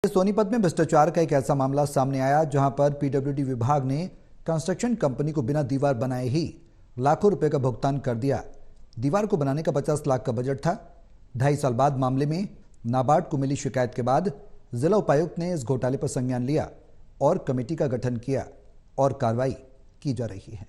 सोनीपत में भ्रष्टाचार का एक ऐसा मामला सामने आया जहां पर पीडब्ल्यूडी विभाग ने कंस्ट्रक्शन कंपनी को बिना दीवार बनाए ही लाखों रुपए का भुगतान कर दिया। दीवार को बनाने का 50 लाख का बजट था। 2.5 साल बाद मामले में नाबार्ड को मिली शिकायत के बाद जिला उपायुक्त ने इस घोटाले पर संज्ञान लिया और कमेटी का गठन किया और कार्रवाई की जा रही है।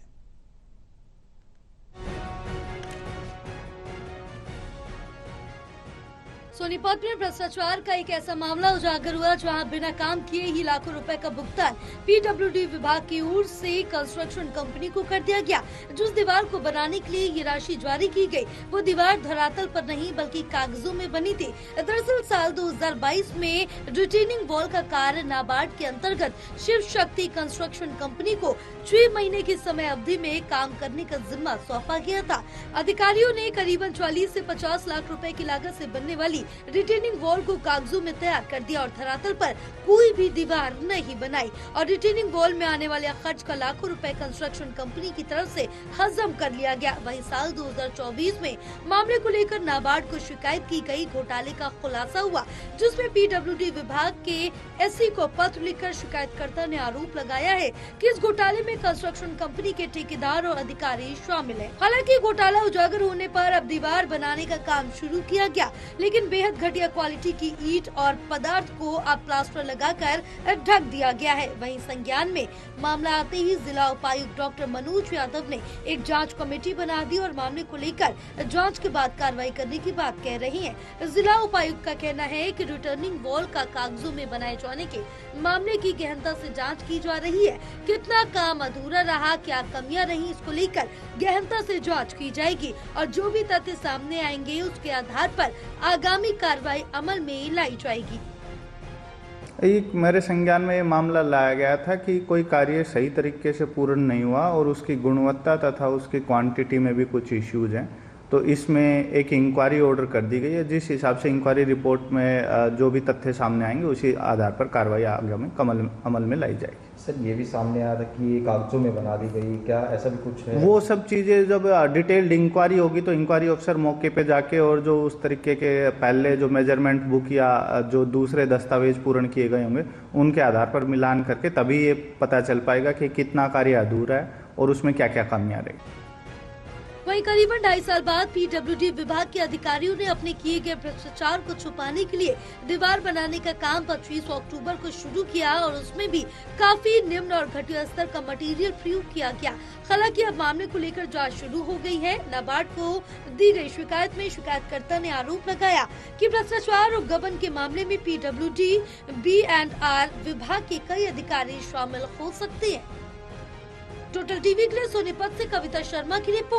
सोनीपत में भ्रष्टाचार का एक ऐसा मामला उजागर हुआ जहां बिना काम किए ही लाखों रुपए का भुगतान पीडब्ल्यूडी विभाग की ओर से कंस्ट्रक्शन कंपनी को कर दिया गया। जिस दीवार को बनाने के लिए ये राशि जारी की गई वो दीवार धरातल पर नहीं बल्कि कागजों में बनी थी। दरअसल साल 2022 में रिटेनिंग वॉल का कार्य नाबार्ड के अंतर्गत शिव शक्ति कंस्ट्रक्शन कंपनी को 6 महीने की समय अवधि में काम करने का जिम्मा सौंपा गया था। अधिकारियों ने करीबन 40 से 50 लाख रुपए की लागत से बनने वाली रिटेनिंग वॉल को कागजों में तैयार कर दिया और धरातल पर कोई भी दीवार नहीं बनाई और रिटेनिंग वॉल में आने वाले खर्च का लाखों रुपए कंस्ट्रक्शन कंपनी की तरफ से हजम कर लिया गया। वहीं साल 2024 में मामले को लेकर नाबार्ड को शिकायत की गई। घोटाले का खुलासा हुआ जिसमें पीडब्ल्यूडी विभाग के एससी को पत्र लिखकर शिकायतकर्ता ने आरोप लगाया है कि इस घोटाले में कंस्ट्रक्शन कंपनी के ठेकेदार और अधिकारी शामिल हैं। हालांकि घोटाला उजागर होने पर अब दीवार बनाने का काम शुरू किया गया, लेकिन बेहद घटिया क्वालिटी की ईंट और पदार्थ को अब प्लास्टर लगाकर ढक दिया गया है। वहीं संज्ञान में मामला आते ही जिला उपायुक्त डॉक्टर मनोज यादव ने एक जांच कमेटी बना दी और मामले को लेकर जांच के बाद कार्रवाई करने की बात कह रही हैं। जिला उपायुक्त का कहना है कि रिटर्निंग वॉल का कागजों में बनाए जाने के मामले की गहनता से जांच की जा रही है। कितना काम अधूरा रहा, क्या कमियां रही, इसको लेकर गहनता से जांच की जाएगी और जो भी तथ्य सामने आएंगे उसके आधार पर आगामी कार्रवाई अमल में लाई जाएगी। एक मेरे संज्ञान में ये मामला लाया गया था कि कोई कार्य सही तरीके से पूर्ण नहीं हुआ और उसकी गुणवत्ता तथा उसकी क्वांटिटी में भी कुछ इश्यूज हैं। तो इसमें एक इंक्वायरी ऑर्डर कर दी गई है। जिस हिसाब से इंक्वायरी रिपोर्ट में जो भी तथ्य सामने आएंगे उसी आधार पर कार्रवाई आगामी अमल में लाई जाएगी। सर ये भी सामने आया था कि कागजों में बना दी गई, क्या ऐसा भी कुछ है? वो सब चीज़ें जब डिटेल्ड इंक्वायरी होगी तो इंक्वायरी अफसर मौके पे जाके और जो उस तरीके के पहले जो मेजरमेंट बुक या जो दूसरे दस्तावेज पूर्ण किए गए होंगे उनके आधार पर मिलान करके तभी ये पता चल पाएगा कि कितना कार्य अधूरा है और उसमें क्या क्या कमियां रही। वहीं करीबन 2.5 साल बाद पीडब्ल्यूडी विभाग के अधिकारियों ने अपने किए गए भ्रष्टाचार को छुपाने के लिए दीवार बनाने का काम 25 अक्टूबर को शुरू किया और उसमें भी काफी निम्न और घटिया स्तर का मटेरियल प्रयोग किया गया। हालांकि अब मामले को लेकर जांच शुरू हो गई है। नाबार्ड को दी गई शिकायत में शिकायतकर्ता ने आरोप लगाया कि भ्रष्टाचार और गबन के मामले में पीडब्ल्यूडी B&R विभाग के कई अधिकारी शामिल हो सकते हैं। टोटल टीवी के लिए सोनीपत से कविता शर्मा की रिपोर्ट।